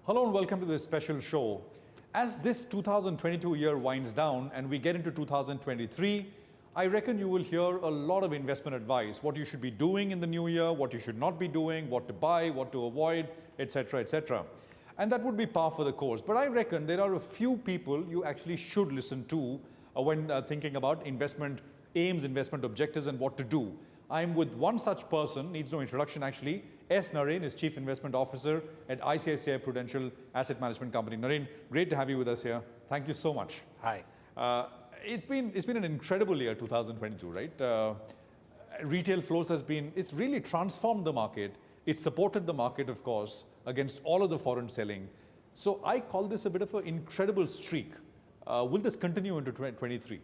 Hello and welcome to this special show. As this 2022 year winds down and we get into 2023, I reckon you will hear a lot of investment advice, what you should be doing in the new year, what you should not be doing, what to buy, what to avoid, etc., etc. And that would be par for the course. But I reckon there are a few people you actually should listen to when thinking about investment aims, investment objectives, and what to do. I'm with one such person, needs no introduction actually. Naren is Chief Investment Officer at ICICI Prudential Asset Management Company. Naren, great to have you with us here. Thank you so much. Hi. It's been an incredible year, 2022, right? Retail flows it's really transformed the market. It's supported the market, of course, against all of the foreign selling. So I call this a bit of an incredible streak. Will this continue into 2023?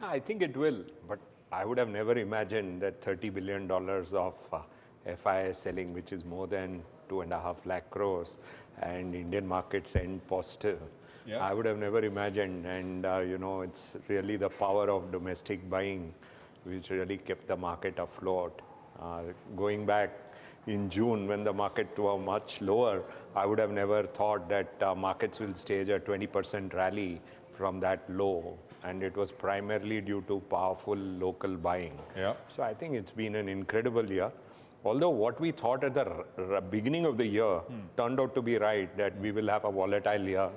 I think it will, but I would have never imagined that $30 billion of FII selling, which is more than 2.5 lakh crores, and Indian markets end positive. Yeah. I would have never imagined, and it's really the power of domestic buying which really kept the market afloat. Going back in June, when the market were much lower, I would have never thought that markets will stage a 20% rally from that low, and it was primarily due to powerful local buying. Yeah. So I think it's been an incredible year. Although what we thought at the beginning of the year turned out to be right, that we will have a volatile year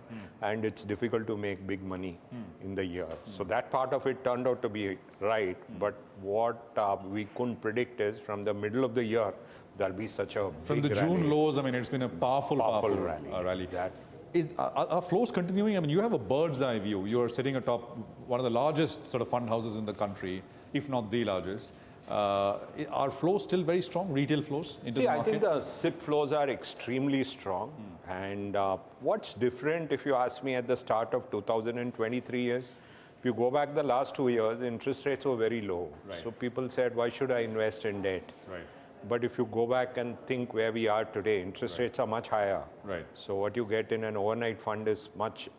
and it's difficult to make big money in the year. So that part of it turned out to be right, but what we couldn't predict is from the middle of the year, there'll be such a From big the June rally. lows, I mean, it's been a powerful rally. That, Are flows continuing? I mean, you have a bird's eye view. You're sitting atop one of the largest sort of fund houses in the country, if not the largest. Are flows still very strong, retail flows into the market? I think the SIP flows are extremely strong. And what's different, if you ask me, at the start of 2023 is, if you go back the last 2 years, interest rates were very low. Right. So people said, why should I invest in debt? Right. But if you go back and think where we are today, interest rates are much higher. Right. So what you get in an overnight fund is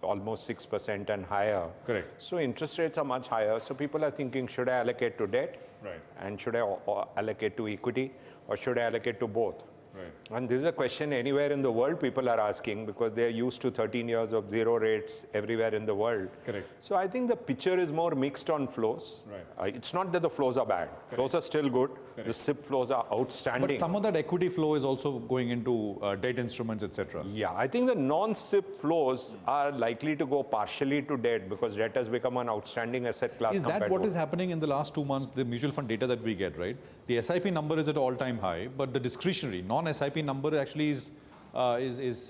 almost 6% and higher. Correct. So interest rates are much higher. So people are thinking, should I allocate to debt? Right. And should I allocate to equity? Or should I allocate to both? Right. And this is a question anywhere in the world people are asking, because they're used to 13 years of zero rates everywhere in the world. Correct. So I think the picture is more mixed on flows. Right. It's not that the flows are bad. Correct. Flows are still good. Correct. The SIP flows are outstanding. But some of that equity flow is also going into debt instruments, etc. Yeah, I think the non-SIP flows are likely to go partially to debt, because debt has become an outstanding asset class. Is that what is happening in the last 2 months, the mutual fund data that we get, right? The SIP number is at all-time high, but the discretionary, non-SIP number actually is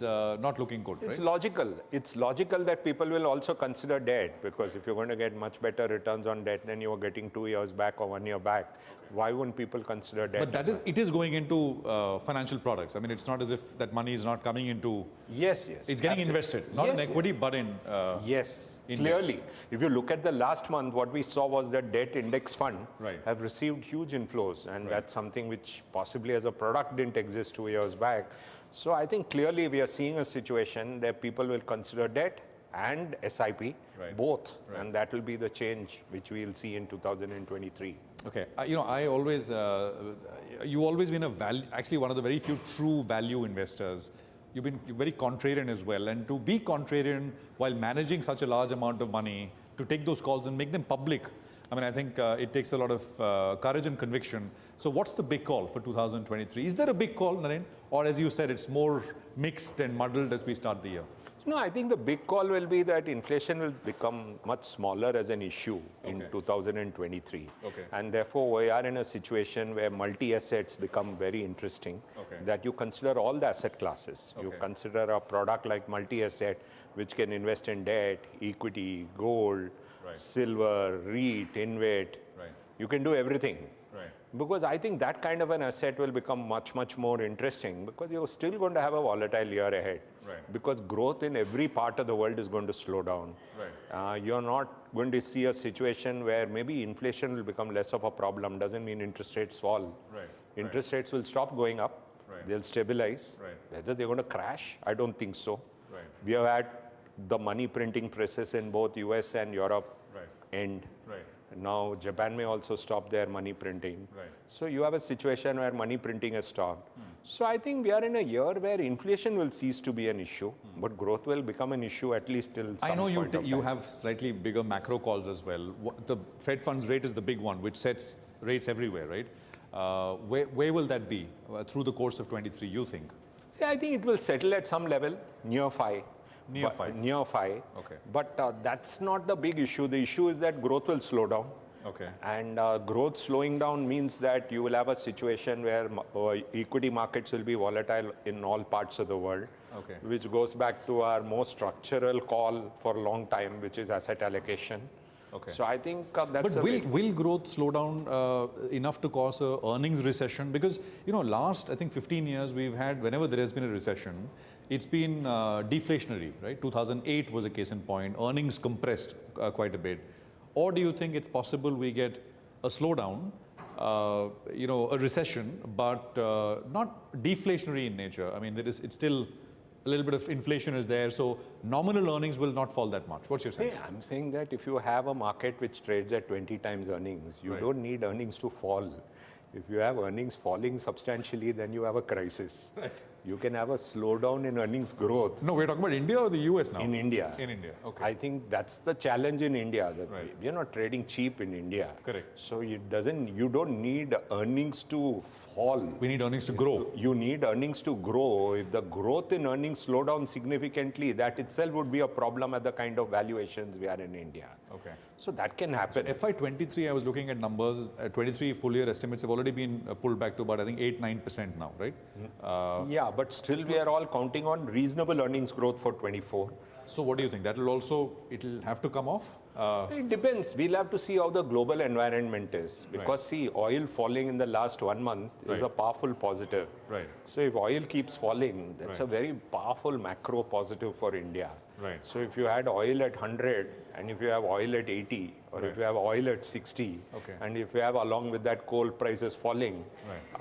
not looking good, right? It's logical. It's logical that people will also consider debt, because if you're going to get much better returns on debt than you were getting 2 years back or 1 year back, why wouldn't people consider debt? But it is going into financial products. I mean, it's not as if that money is not coming into... Yes. It's getting invested, not in equity, but in... Yes, in clearly. debt. If you look at the last month, what we saw was that debt index fund Right. have received huge inflows, and that's something which possibly as a product didn't exist 2 years back. So I think clearly we are seeing a situation that people will consider debt and SIP, both, and that will be the change which we will see in 2023. Okay, I always, you've always been actually one of the very few true value investors. You're very contrarian as well, and to be contrarian while managing such a large amount of money, to take those calls and make them public, I mean, I think it takes a lot of courage and conviction. So what's the big call for 2023? Is there a big call, Naren? Or as you said, it's more mixed and muddled as we start the year? No, I think the big call will be that inflation will become much smaller as an issue in 2023. Okay. And therefore, we are in a situation where multi-assets become very interesting, that you consider all the asset classes. You consider a product like multi-asset, which can invest in debt, equity, gold, silver, REIT, InvIT. You can do everything. Right. Because I think that kind of an asset will become much, much more interesting, because you're still going to have a volatile year ahead. Right. Because growth in every part of the world is going to slow down. Right. You're not going to see a situation where maybe inflation will become less of a problem. Doesn't mean interest rates fall. Right. Interest rates will stop going up. Right. They'll stabilize. Right. Whether they're going to crash, I don't think so. Right. We have had the money printing presses in both US and Europe end. Right. Now Japan may also stop their money printing. Right. So you have a situation where money printing has stopped. So I think we are in a year where inflation will cease to be an issue, but growth will become an issue at least till some I know point of you time. have slightly bigger macro calls as well. The Fed funds rate is the big one, which sets rates everywhere, right? Where will that be through the course of 23, you think? See, I think it will settle at some level near 5. Near 5? Near 5. Okay. But that's not the big issue. The issue is that growth will slow down. Okay. And growth slowing down means that you will have a situation where equity markets will be volatile in all parts of the world, Okay. which goes back to our most structural call for a long time, which is asset allocation. Okay. So I think that's But will growth slow down enough to cause a earnings recession? Because, you know, last, I think 15 years, we've had, whenever there has been a recession, it's been deflationary, right? 2008 was a case in point. Earnings compressed quite a bit. Or do you think it's possible we get a slowdown, you know, a recession, but not deflationary in nature? I mean, it's still a little bit of inflation is there, so nominal earnings will not fall that much. What's your sense? Hey, I'm saying that if you have a market which trades at 20 times earnings, you Right. don't need earnings to fall. If you have earnings falling substantially, then you have a crisis. Right. You can have a slowdown in earnings growth. No, we're talking about India or the US now? In India. In India, okay. I think that's the challenge in India. Right. We're not trading cheap in India. Correct. So you don't need earnings to fall. We need earnings to grow. You need earnings to grow. If the growth in earnings slow down significantly, that itself would be a problem at the kind of valuations we are in India. Okay. So that can happen. FY23, I was looking at numbers. 23 full year estimates have already been pulled back to about, I think, 8-9% now, right? Yeah, but still we are all counting on reasonable earnings growth for 24. So what do you think? It'll have to come off? It depends. We'll have to see how the global environment is. Because see, oil falling in the last 1 month is Right. a powerful positive. Right. So if oil keeps falling, that's Right. a very powerful macro positive for India. Right. So if you had oil at 100 and if you have oil at 80 or Right. if you have oil at 60 Okay. and if you have along with that coal prices falling,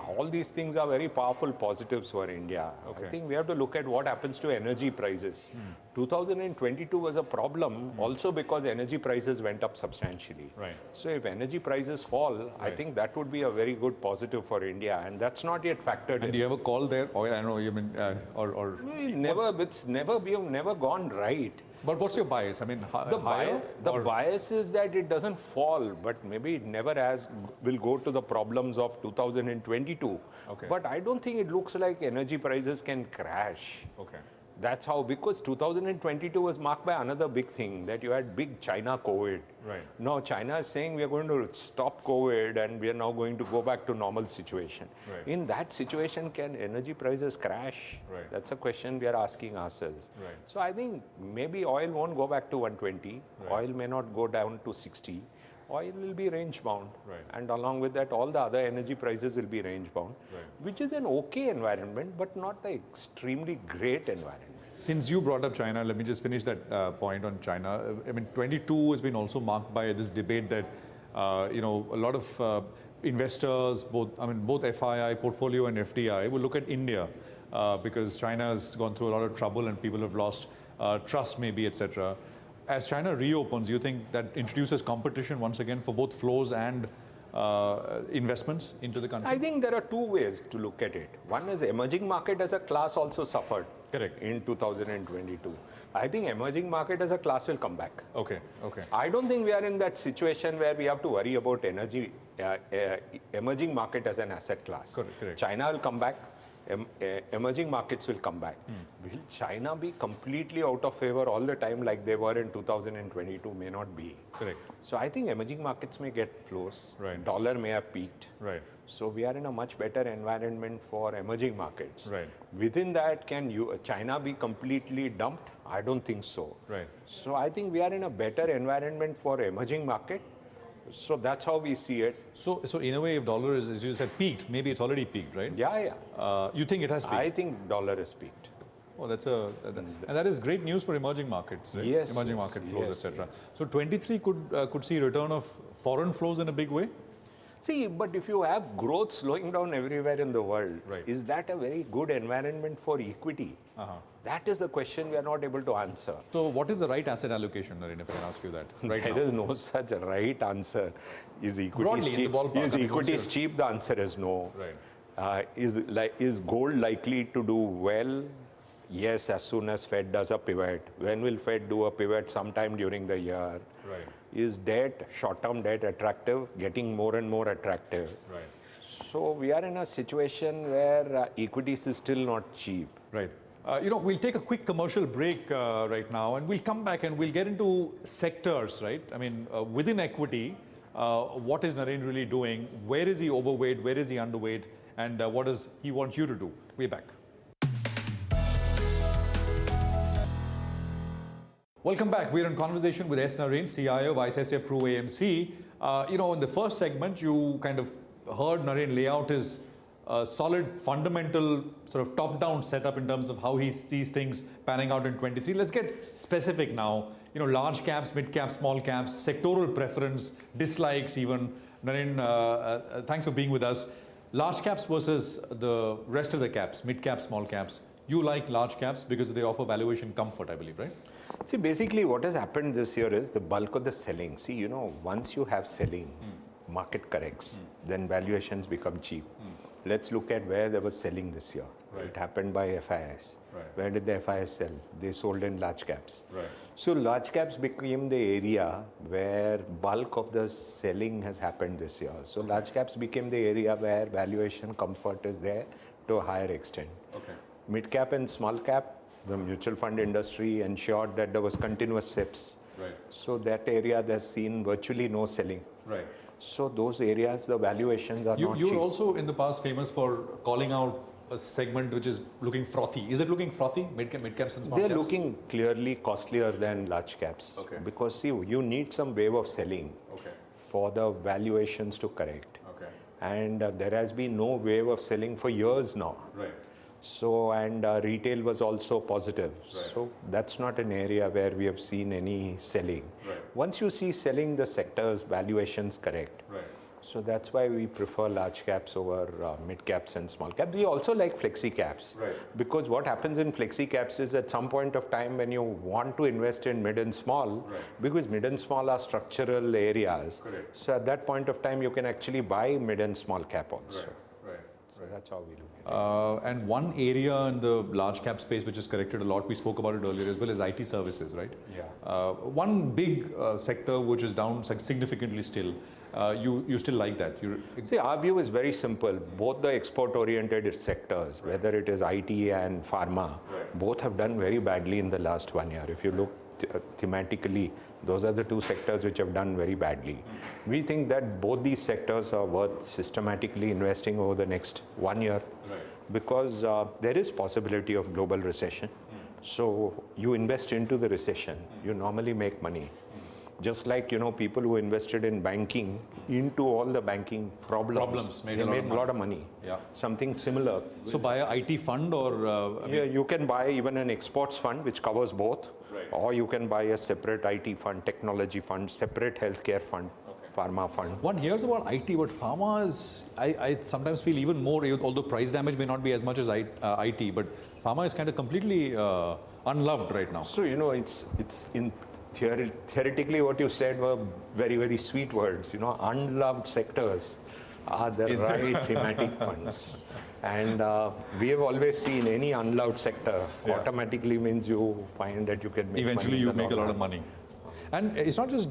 all these things are very powerful positives for India. Okay. I think we have to look at what happens to energy prices. 2022 was a problem also because energy prices went up substantially. Right. So if energy prices fall, I think that would be a very good positive for India, and that's not yet factored And in. do you have a call there? Oil, I know you mean, We have never gone right. but what's your bias? I mean, higher? The or- bias is that it doesn't fall, but maybe it never will go to the problems of 2022. Okay. But I don't think it looks like energy prices can crash. Okay. That's how, because 2022 was marked by another big thing, that you had big China COVID. Right. Now China is saying we are going to stop COVID and we are now going to go back to normal situation. Right. In that situation, can energy prices crash? Right. That's a question we are asking ourselves. Right. So I think maybe oil won't go back to 120. Right. Oil may not go down to 60. Oil will be range bound. Right. And along with that, all the other energy prices will be range bound, Right. which is an okay environment, but not the extremely great environment. Since you brought up China, let me just finish that point on China. I mean, 22 has been also marked by this debate that, you know, a lot of investors, both FII, portfolio and FDI, will look at India because China has gone through a lot of trouble and people have lost trust maybe, etc. As China reopens, you think that introduces competition once again for both flows and investments into the country? I think there are two ways to look at it. One is emerging market as a class also suffered. Correct. In 2022. I think emerging market as a class will come back. Okay, okay. I don't think we are in that situation where we have to worry about emerging market as an asset class. Correct. China will come back. Emerging markets will come back. Will China be completely out of favor all the time like they were in 2022? May not be. Correct. So I think emerging markets may get flows. Right. Dollar may have peaked. Right. So we are in a much better environment for emerging markets. Right. Within that, can China be completely dumped? I don't think so. Right. So I think we are in a better environment for emerging market. So that's how we see it. So in a way, if dollar is, as you said, peaked, maybe it's already peaked, right? Yeah. You think it has peaked? I think dollar is peaked. Oh, and that is great news for emerging markets, right? Yes, Emerging yes, market flows, yes, etc. So 23 could see return of foreign flows in a big way? See, but if you have growth slowing down everywhere in the world, Right. is that a very good environment for equity? That is the question we are not able to answer. So what is the right asset allocation, Naren, if I can ask you that right There now? is no such right answer. Is equities Broadly, in the cheap? ballpark, Is I mean, equities what's cheap? The answer is no. Right. Is gold likely to do well? Yes, as soon as Fed does a pivot. When will Fed do a pivot? Sometime during the year. Right. Is debt, short-term debt attractive? Getting more and more attractive. Right. So we are in a situation where equities is still not cheap. Right. We'll take a quick commercial break right now, and we'll come back and we'll get into sectors, right? I mean, within equity, what is Naren really doing? Where is he overweight? Where is he underweight? And what does he want you to do? We're back. Welcome back. We're in conversation with S. Naren, CIO of ICICI Pro AMC. In the first segment, you kind of heard Naren lay out his solid fundamental sort of top-down setup in terms of how he sees things panning out in 23. Let's get specific now. Large caps, mid caps, small caps, sectoral preference, dislikes even. Naren, thanks for being with us. Large caps versus the rest of the caps, mid caps, small caps. You like large caps because they offer valuation comfort, I believe, right? See, basically what has happened this year is the bulk of the selling. See, once you have selling, market corrects, then valuations become cheap. Let's look at where there was selling this year. Right. It happened by FIS. Right. Where did the FIS sell? They sold in large caps. Right. So large caps became the area where bulk of the selling has happened this year. So large caps became the area where valuation comfort is there to a higher extent. Okay. Mid cap and small cap, the mutual fund industry ensured that there was continuous SIPs. Right. So that area there's seen virtually no selling. Right. So those areas, the valuations are not cheap. You're also in the past famous for calling out a segment which is looking frothy. Is it looking frothy, mid caps and small caps? They're looking clearly costlier than large caps. Okay. Because see, you need some wave of selling for the valuations to correct. Okay. And there has been no wave of selling for years now. Right. So, and retail was also positive. Right. So that's not an area where we have seen any selling. Right. Once you see selling, the sector's valuations correct. Right. So that's why we prefer large caps over mid caps and small caps. We also like flexi caps. Right. Because what happens in flexi caps is at some point of time when you want to invest in mid and small, because mid and small are structural areas. Correct. So at that point of time, you can actually buy mid and small cap also. Right. So that's how we look at it. And one area in the large cap space which is corrected a lot, we spoke about it earlier as well, is IT services, right? Yeah. One big sector which is down significantly still. You still like that? See, our view is very simple. Both the export-oriented sectors, whether it is IT and pharma, both have done very badly in the last 1 year. If you look thematically, those are the two sectors which have done very badly. We think that both these sectors are worth systematically investing over the next 1 year because there is possibility of global recession. So you invest into the recession, you normally make money. Just like, people who invested in banking into all the banking problems they made a lot of money. Yeah. Something similar. So buy an IT fund or? Yeah, you can buy even an exports fund which covers both. Right. Or you can buy a separate IT fund, technology fund, separate healthcare fund, pharma fund. One hears about IT, but pharma is, I sometimes feel even more, although price damage may not be as much as IT, but pharma is kind of completely unloved right now. So, it's in theoretically what you said were very, very sweet words. Unloved sectors are the right thematic funds. And we have always seen any unloved sector automatically means you find that you can make eventually money. You make a lot of money. And it's not just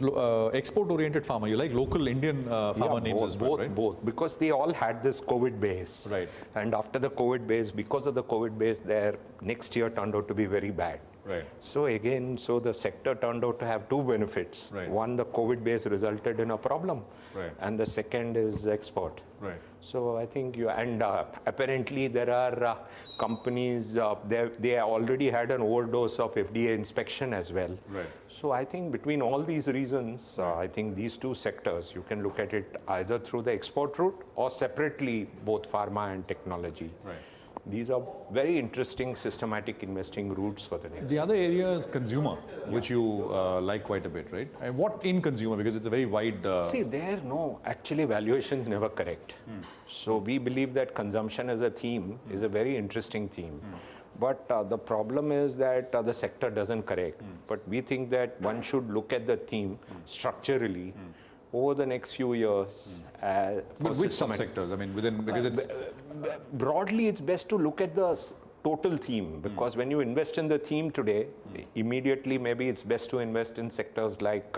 export-oriented pharma. You like local Indian pharma names as well, right? Both, because they all had this COVID base. Right. And after the COVID base, because of the COVID base, their next year turned out to be very bad. Right. So again, the sector turned out to have two benefits. Right. One, the COVID base resulted in a problem. Right. And the second is export. Right. So I think apparently there are companies, they already had an overdose of FDA inspection as well. Right. So I think between all these reasons, I think these two sectors, you can look at it either through the export route or separately, both pharma and technology. Right. These are very interesting systematic investing routes for the next. The other area is consumer, which you like quite a bit, right? And what in consumer? Because it's a very wide... See, actually valuations never correct. So we believe that consumption as a theme is a very interesting theme. But the problem is that the sector doesn't correct. But we think that one should look at the theme structurally over the next few years. But which subsectors? I mean, within, because it's... Broadly, it's best to look at the total theme, because when you invest in the theme today, immediately maybe it's best to invest in sectors like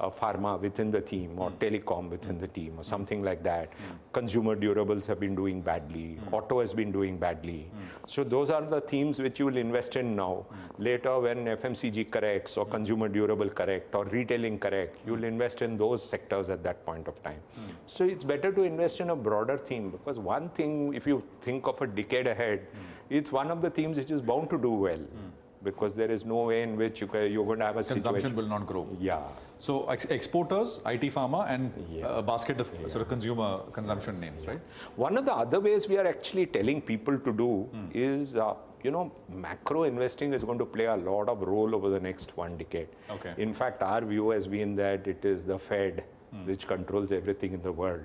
pharma within the theme, or telecom within the theme, or something like that. Consumer durables have been doing badly, auto has been doing badly. So those are the themes which you will invest in now. Later, when FMCG corrects, or consumer durable correct, or retailing correct, you will invest in those sectors at that point of time. So it's better to invest in a broader theme, because one thing, if you think of a decade ahead, it's one of the themes which is bound to do well. Because there is no way in which you're going to have a consumption will not grow. Yeah. So exporters, IT pharma, and a basket of sort of consumer consumption names, right? One of the other ways we are actually telling people to do is, you know, macro investing is going to play a lot of role over the next 1 decade. Okay. In fact, our view has been that it is the Fed which controls everything in the world.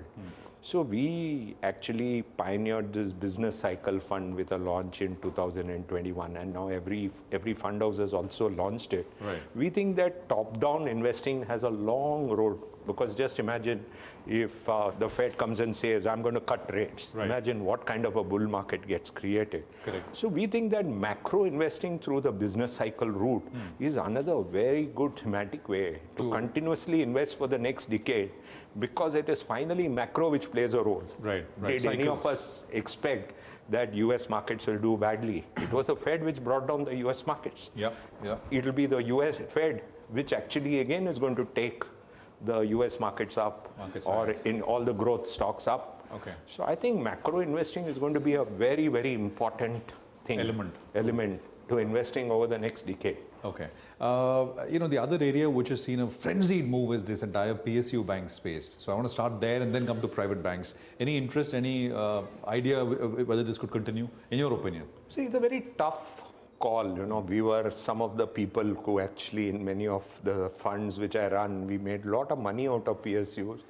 So we actually pioneered this business cycle fund with a launch in 2021, and now every fund house has also launched it. Right. We think that top-down investing has a long road, because just imagine if the Fed comes and says, I'm going to cut rates. Right. Imagine what kind of a bull market gets created. Correct. So we think that macro investing through the business cycle route is another very good thematic way to continuously invest for the next decade, because it is finally macro which plays a role. Right. Did any of us expect that US markets will do badly? It was the Fed which brought down the US markets. Yeah. It will be the US Fed which actually again is going to take the US markets up, or in all the growth stocks up. Okay. So I think macro investing is going to be a very, very important thing. Element to investing over the next decade. Okay. You know, the other area which has seen a frenzied move is this entire PSU bank space. So I want to start there and then come to private banks. Any interest, any idea whether this could continue, in your opinion? See, it's a very tough call. You know, we were some of the people who actually, in many of the funds which I run, we made a lot of money out of PSUs.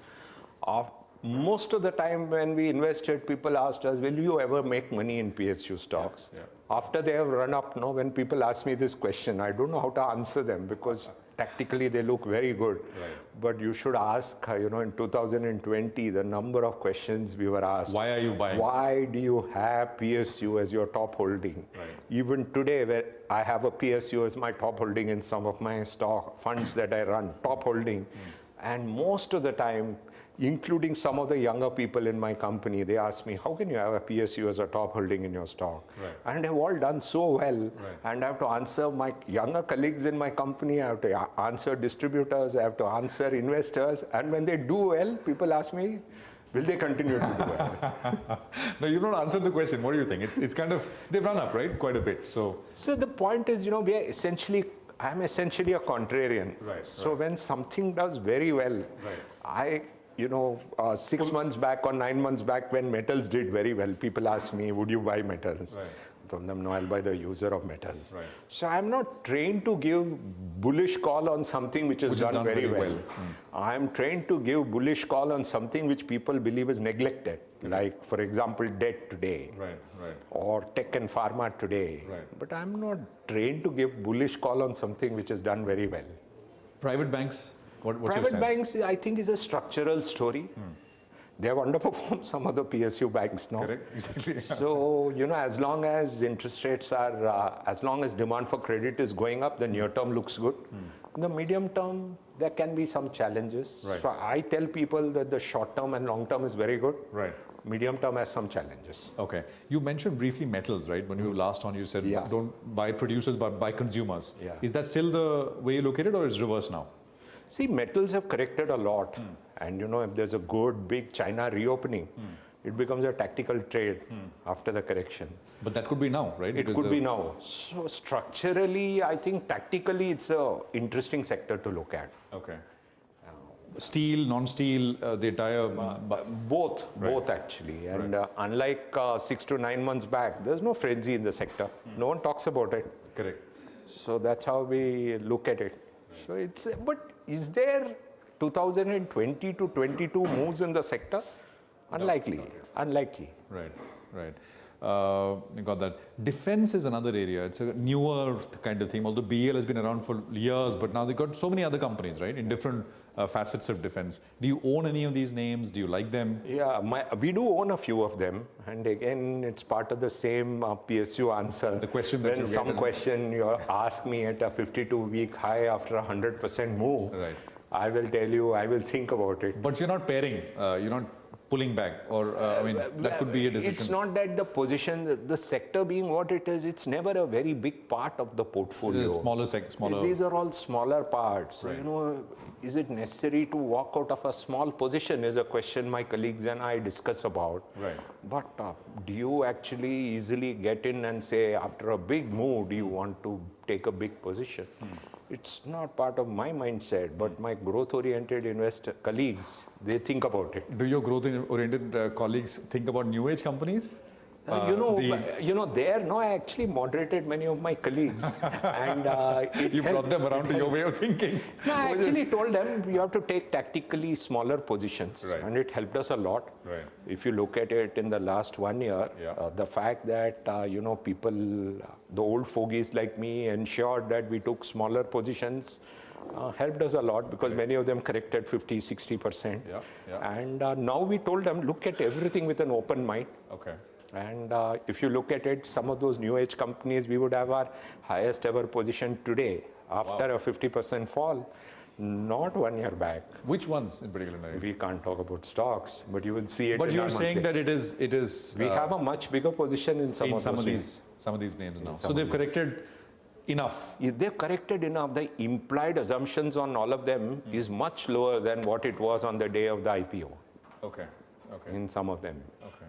Most of the time when we invested, people asked us, will you ever make money in PSU stocks? Yeah. After they have run up, no, when people ask me this question, I don't know how to answer them, because tactically they look very good. Right. But you should ask, you know, in 2020, the number of questions we were asked. Why are you buying? Why do you have PSU as your top holding? Right. Even today, where I have a PSU as my top holding in some of my stock funds that I run, top holding. And most of the time, including some of the younger people in my company, they ask me, how can you have a PSU as a top holding in your stock? Right. And they've all done so well. Right. And I have to answer my younger colleagues in my company, I have to answer distributors, I have to answer investors. And when they do well, people ask me, will they continue to do well? No, you've not answered the question. What do you think? It's kind of, they've run up, right? Quite a bit. So the point is, you know, I'm essentially a contrarian. Right. So when something does very well, you know, 6 months back or 9 months back when metals did very well, people asked me, would you buy metals? Right. I told them, no, I'll buy the user of metals. Right. So I'm not trained to give bullish call on something which is done very well. I'm trained to give bullish call on something which people believe is neglected. Like, for example, debt today. Right. Or tech and pharma today. Right. But I'm not trained to give bullish call on something which is done very well. Private banks? What's your Private sense? banks, I think, is a structural story. They have underperformed some of the PSU banks now. Correct, exactly. So, you know, as long as interest rates are, as long as demand for credit is going up, the near term looks good. In the medium term, there can be some challenges. Right. So I tell people that the short term and long term is very good. Right. Medium term has some challenges. Okay. You mentioned briefly metals, right? When you were last on, you said don't buy producers but buy consumers. Yeah. Is that still the way you look at it, or is it reverse now? See, metals have corrected a lot. And you know, if there's a good big China reopening, it becomes a tactical trade after the correction. But that could be now, right? It could be now. So structurally, I think tactically, it's an interesting sector to look at. Okay. Steel, non-steel, the entire... Both actually. And unlike 6 to 9 months back, there's no frenzy in the sector. No one talks about it. Correct. So that's how we look at it. So it's, but is there 2020 to 22 moves in the sector? Unlikely. Unlikely. Right. You got that. Defense is another area. It's a newer kind of thing. Although BL has been around for years, but now they've got so many other companies, right, in different facets of defense. Do you own any of these names? Do you like them? Yeah, we do own a few of them. And again, it's part of the same PSU answer. The question that when some question you ask me at a 52-week high after a 100% move, right. I will tell you, I will think about it. But you're not pairing. You're not pulling back, or I mean, that could be a decision. It's not that the position, the sector being what it is, it's never a very big part of the portfolio. Smaller. These are all smaller parts. Right. So, is it necessary to walk out of a small position is a question my colleagues and I discuss about. Right. But do you actually easily get in and say, after a big move, do you want to take a big position? It's not part of my mindset, but my growth-oriented investor colleagues, they think about it. Do your growth-oriented colleagues think about new age companies? I actually moderated many of my colleagues. And you brought them around to your way of thinking. No, I actually told them you have to take tactically smaller positions. Right. And it helped us a lot. Right. If you look at it in the last 1 year, the fact that, people, the old fogies like me ensured that we took smaller positions helped us a lot because many of them corrected 50, 60%. And now we told them, look at everything with an open mind. Okay. And if you look at it, some of those new age companies, we would have our highest ever position today after a 50% fall, not 1 year back. Which ones in particular? We can't talk about stocks, but you will see it. But you're saying that it is. We have a much bigger position in some of these names now. So they've corrected enough. They've corrected enough. The implied assumptions on all of them is much lower than what it was on the day of the IPO. Okay. In some of them. Okay.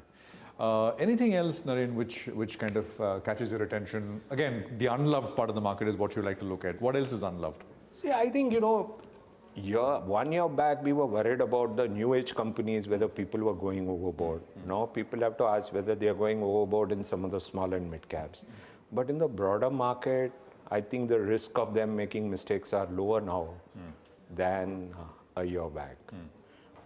Anything else, Naren, which kind of catches your attention? Again, the unloved part of the market is what you like to look at. What else is unloved? See, I think, 1 year back, we were worried about the new age companies, whether people were going overboard. Now people have to ask whether they are going overboard in some of the small and mid caps. But in the broader market, I think the risk of them making mistakes are lower now than a year back.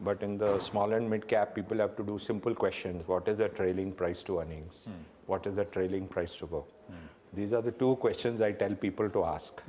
But in the small and mid cap, people have to do simple questions. What is the trailing price to earnings? What is the trailing price to book? These are the two questions I tell people to ask.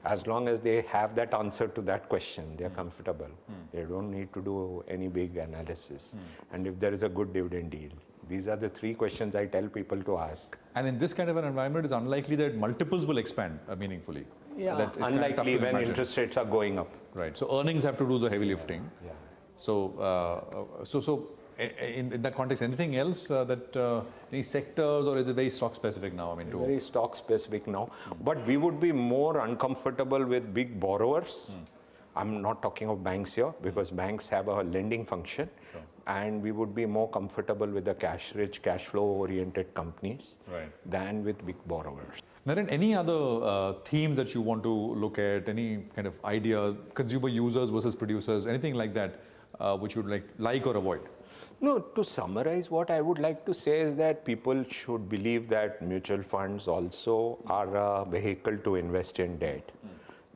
As long as they have that answer to that question, they're comfortable. They don't need to do any big analysis. And if there is a good dividend deal, these are the three questions I tell people to ask. And in this kind of an environment, it's unlikely that multiples will expand meaningfully. Yeah, unlikely when interest rates are going up. Right. So earnings have to do the heavy lifting. Yeah. So in that context, anything else any sectors, or is it very stock specific now? Very stock specific now. But we would be more uncomfortable with big borrowers. I'm not talking of banks here because banks have a lending function. Sure. And we would be more comfortable with the cash-rich, cash-flow-oriented companies than with big borrowers. Naren, any other themes that you want to look at? Any kind of idea, consumer users versus producers, anything like that, which you would like or avoid? No, to summarize, what I would like to say is that people should believe that mutual funds also are a vehicle to invest in debt.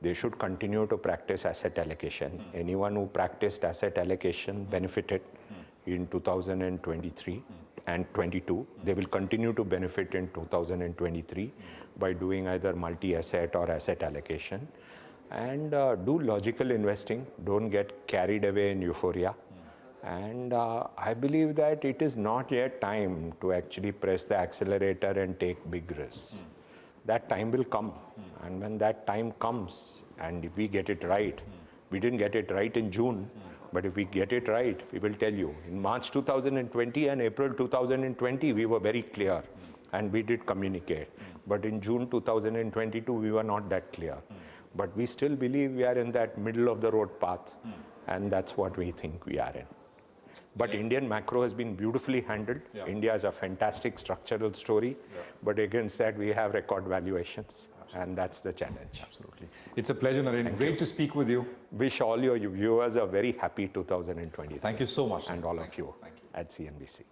They should continue to practice asset allocation. Anyone who practiced asset allocation benefited in 2023 and 22. They will continue to benefit in 2023 by doing either multi-asset or asset allocation. And do logical investing. Don't get carried away in euphoria. And I believe that it is not yet time to actually press the accelerator and take big risks. That time will come. And when that time comes, and if we get it right, we didn't get it right in June, but if we get it right, we will tell you. In March 2020 and April 2020, we were very clear and we did communicate. But in June 2022, we were not that clear. But we still believe we are in that middle of the road path, and that's what we think we are in. But Indian macro has been beautifully handled. India is a fantastic structural story, but against that we have record valuations. And that's the challenge. Absolutely. It's a pleasure, Naren. Great to speak with you. Wish all your viewers a very happy 2020. Thank you so much. And all of you at CNBC.